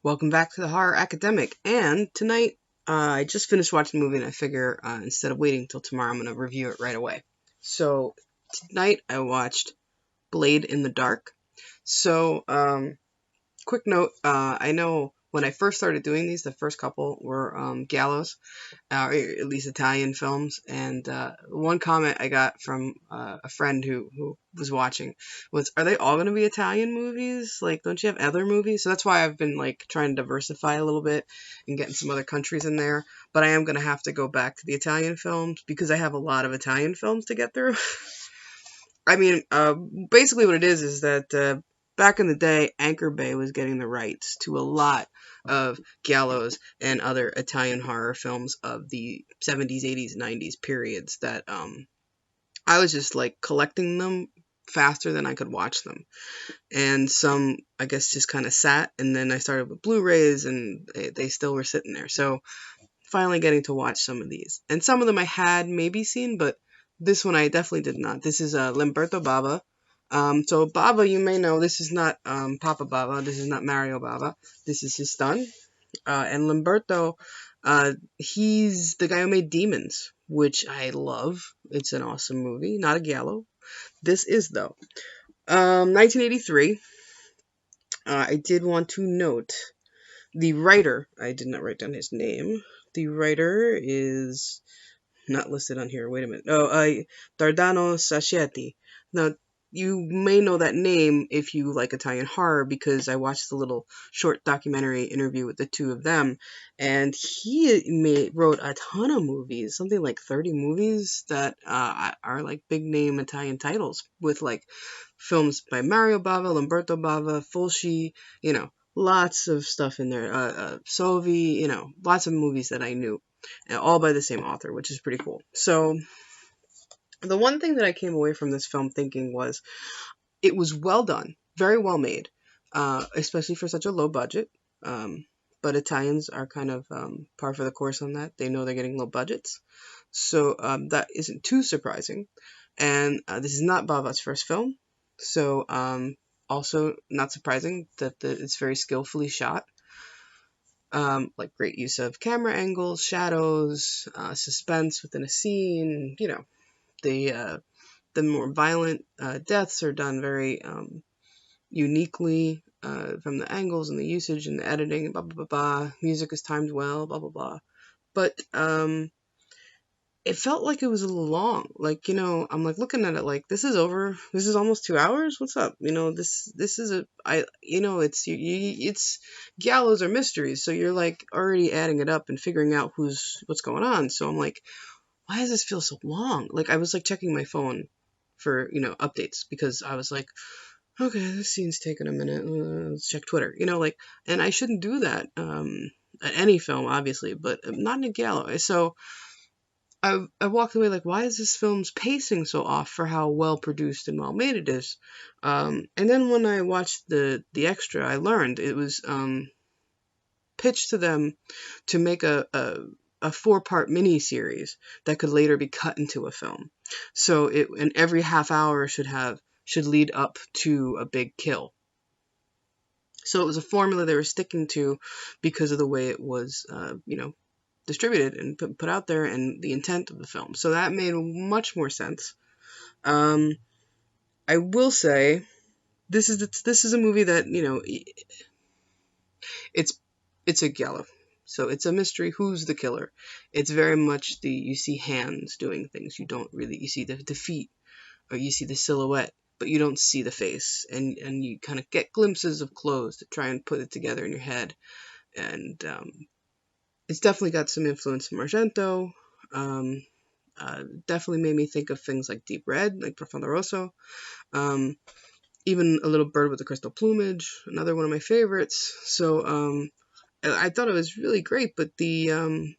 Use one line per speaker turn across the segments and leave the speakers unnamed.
Welcome back to the Horror Academic. And tonight, I just finished watching the movie, and I figure instead of waiting till tomorrow, I'm going to review it right away. So tonight, I watched Blade in the Dark. So, quick note, I know when I first started doing these, the first couple were giallos, or at least Italian films. And one comment I got from a friend who was watching was, "Are they all going to be Italian movies? Like, don't you have other movies?" So that's why I've been like trying to diversify a little bit and getting some other countries in there. But I am going to have to go back to the Italian films because I have a lot of Italian films to get through. I mean, basically what it is that back in the day, Anchor Bay was getting the rights to a lot of giallos and other Italian horror films of the 70s, 80s, 90s periods that I was just like collecting them faster than I could watch them. And some, I guess, just kind of sat, and then I started with Blu-rays, and they still were sitting there. So finally getting to watch some of these. And some of them I had maybe seen, but this one I definitely did not. This is Lamberto Bava. So Bava, you may know, this is not Papa Bava. This is not Mario Bava. This is his son. And Lamberto, he's the guy who made Demons, which I love. It's an awesome movie. Not a giallo. This is, though. 1983. I did want to note the writer. I did not write down his name. The writer is not listed on here. Wait a minute. Oh, Dardano Sacchetti. Now, you may know that name if you like Italian horror, because I watched the little short documentary interview with the two of them, and he wrote a ton of movies, something like 30 movies that are like big name Italian titles, with like films by Mario Bava, Lamberto Bava, Fulci, lots of stuff in there. Sovi, lots of movies that I knew, and all by the same author, which is pretty cool. So the one thing that I came away from this film thinking was it was well done, very well made, especially for such a low budget. But Italians are kind of par for the course on that. They know they're getting low budgets. So that isn't too surprising. And this is not Bava's first film. So also not surprising that it's very skillfully shot. Like great use of camera angles, shadows, suspense within a scene. The more violent deaths are done very uniquely from the angles and the usage and the editing, blah blah blah blah. Music is timed well, blah blah blah. But it felt like it was a little long. Like, I'm like looking at it like, this is almost 2 hours. What's up? This is it's gallows or mysteries. So you're like already adding it up and figuring out what's going on. So I'm like, why does this feel so long? Like, I was like checking my phone for, updates, because I was like, okay, this scene's taking a minute. Let's check Twitter, and I shouldn't do that at any film, obviously, but not in a giallo. So I walked away like, why is this film's pacing so off for how well produced and well made it is? And then when I watched the extra, I learned it was pitched to them to make a 4-part mini series that could later be cut into a film. So and every half hour should lead up to a big kill. So it was a formula they were sticking to because of the way it was, distributed and put out there, and the intent of the film. So that made much more sense. I will say, this is a movie that, it's a giallo. So it's a mystery. Who's the killer? It's very much you see hands doing things. You see the feet, or you see the silhouette, but you don't see the face. And you kind of get glimpses of clothes to try and put it together in your head. And it's definitely got some influence from Argento. Definitely made me think of things like Deep Red, like Profondo Rosso. Even A Little Bird with the Crystal Plumage, another one of my favorites. So I thought it was really great, but the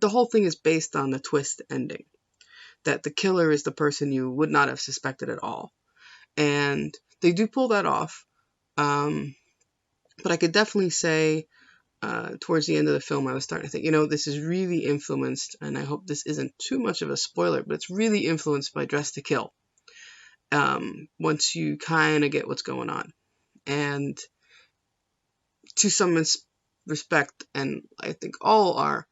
whole thing is based on the twist ending, that the killer is the person you would not have suspected at all, and they do pull that off. But I could definitely say towards the end of the film, I was starting to think, this is really influenced, and I hope this isn't too much of a spoiler, but it's really influenced by Dress to Kill. Once you kind of get what's going on, and to some respect, and I think all are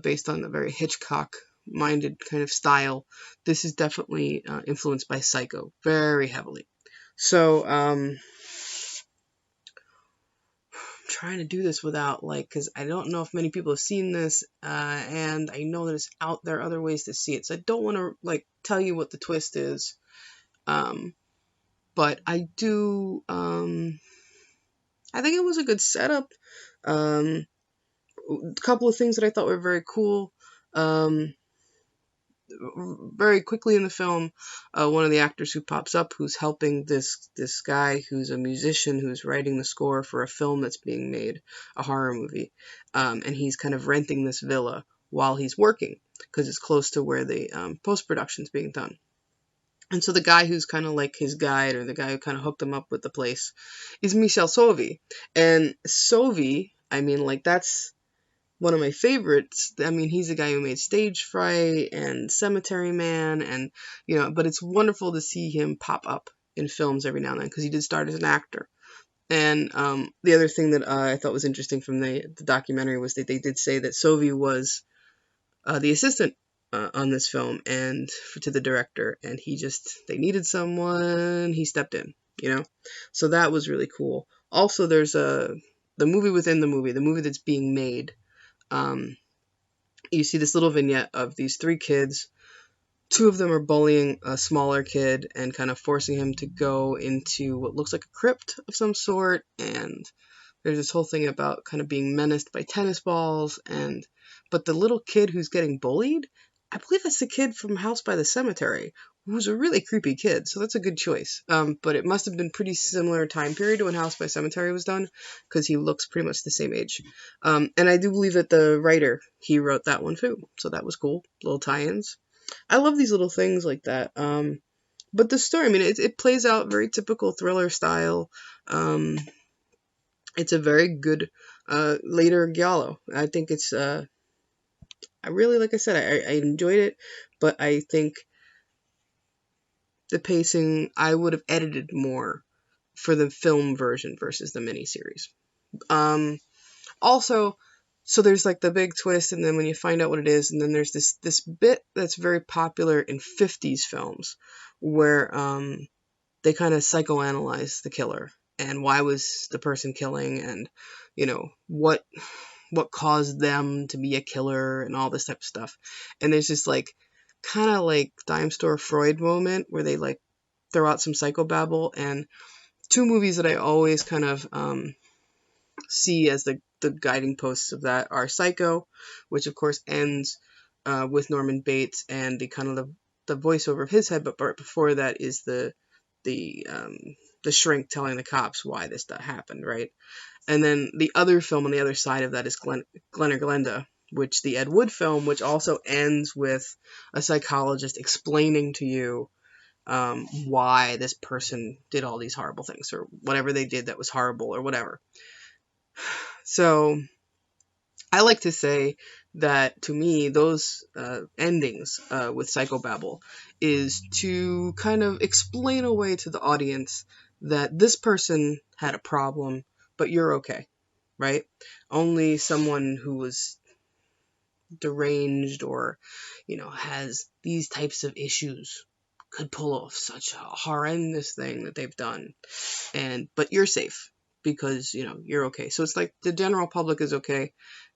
based on a very Hitchcock-minded kind of style. This is definitely influenced by Psycho very heavily. So trying to do this without because I don't know if many people have seen this, and I know that it's out there other ways to see it, so I don't want to tell you what the twist is, but I do. I think it was a good setup. A couple of things that I thought were very cool. Very quickly in the film, one of the actors who pops up, who's helping this guy who's a musician who's writing the score for a film that's being made, a horror movie, and he's kind of renting this villa while he's working because it's close to where the post-production's being done. And so the guy who's kind of like his guide, or the guy who kind of hooked him up with the place, is Michel Sauvé. And Sauvé, I mean, that's one of my favorites. I mean, he's the guy who made Stage Fright and Cemetery Man, and but it's wonderful to see him pop up in films every now and then, because he did start as an actor. And the other thing that I thought was interesting from the documentary was that they did say that Sauvé was the assistant on this film and to the director, and they needed someone, he stepped in, so that was really cool. Also, there's the movie within the movie that's being made. You see this little vignette of these 3 kids. 2 of them are bullying a smaller kid and kind of forcing him to go into what looks like a crypt of some sort, and there's this whole thing about kind of being menaced by tennis balls, but the little kid who's getting bullied, I believe that's the kid from House by the Cemetery, who's a really creepy kid, so that's a good choice. But it must have been pretty similar time period to when House by Cemetery was done, because he looks pretty much the same age. And I do believe that the writer, he wrote that one too, so that was cool. Little tie-ins. I love these little things like that. But the story, I mean, it plays out very typical thriller style. It's a very good later giallo. I think it's I really, like I said, I enjoyed it, but I think the pacing, I would have edited more for the film version versus the miniseries. Also, so there's the big twist, and then when you find out what it is, and then there's this bit that's very popular in 50s films where they kind of psychoanalyze the killer, and why was the person killing, and what caused them to be a killer, and all this type of stuff. And there's this kind of dime store Freud moment where they throw out some psychobabble. And 2 movies that I always kind of see as the guiding posts of that are Psycho, which of course ends with Norman Bates and the kind of the voiceover of his head, but before that is the shrink telling the cops why this happened, right? And then the other film on the other side of that is Glen or Glenda, which the Ed Wood film, which also ends with a psychologist explaining to you why this person did all these horrible things, or whatever they did that was horrible, or whatever. So I like to say that, to me, those endings with Psychobabble is to kind of explain away to the audience that this person had a problem, but you're okay, right? Only someone who was deranged or, has these types of issues could pull off such a horrendous thing that they've done. But you're safe because, you're okay. So it's the general public is okay,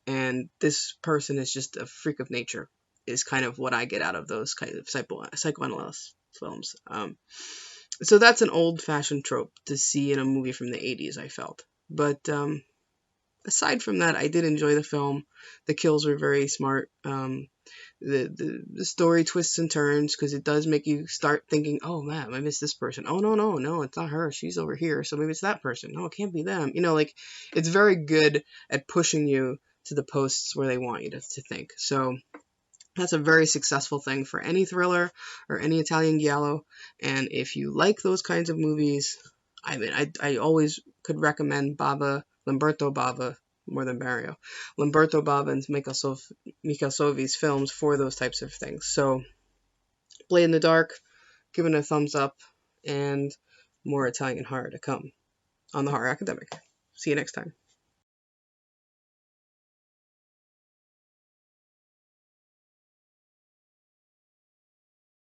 and this person is just a freak of nature, is kind of what I get out of those kind of psychoanalysis films. So that's an old-fashioned trope to see in a movie from the 80s, I felt. But aside from that, I did enjoy the film. The kills were very smart. The story twists and turns, because it does make you start thinking, oh man, I missed this person. Oh no, it's not her. She's over here. So maybe it's that person. No, it can't be them. It's very good at pushing you to the posts where they want you to think. So that's a very successful thing for any thriller or any Italian giallo. And if you like those kinds of movies, I mean, I always could recommend Lamberto Bava more than Mario. Lamberto Bava and Michel Sauvé's films for those types of things. So, Blade in the Dark, giving a thumbs up, and more Italian horror to come on the Horror Academic. See you next time.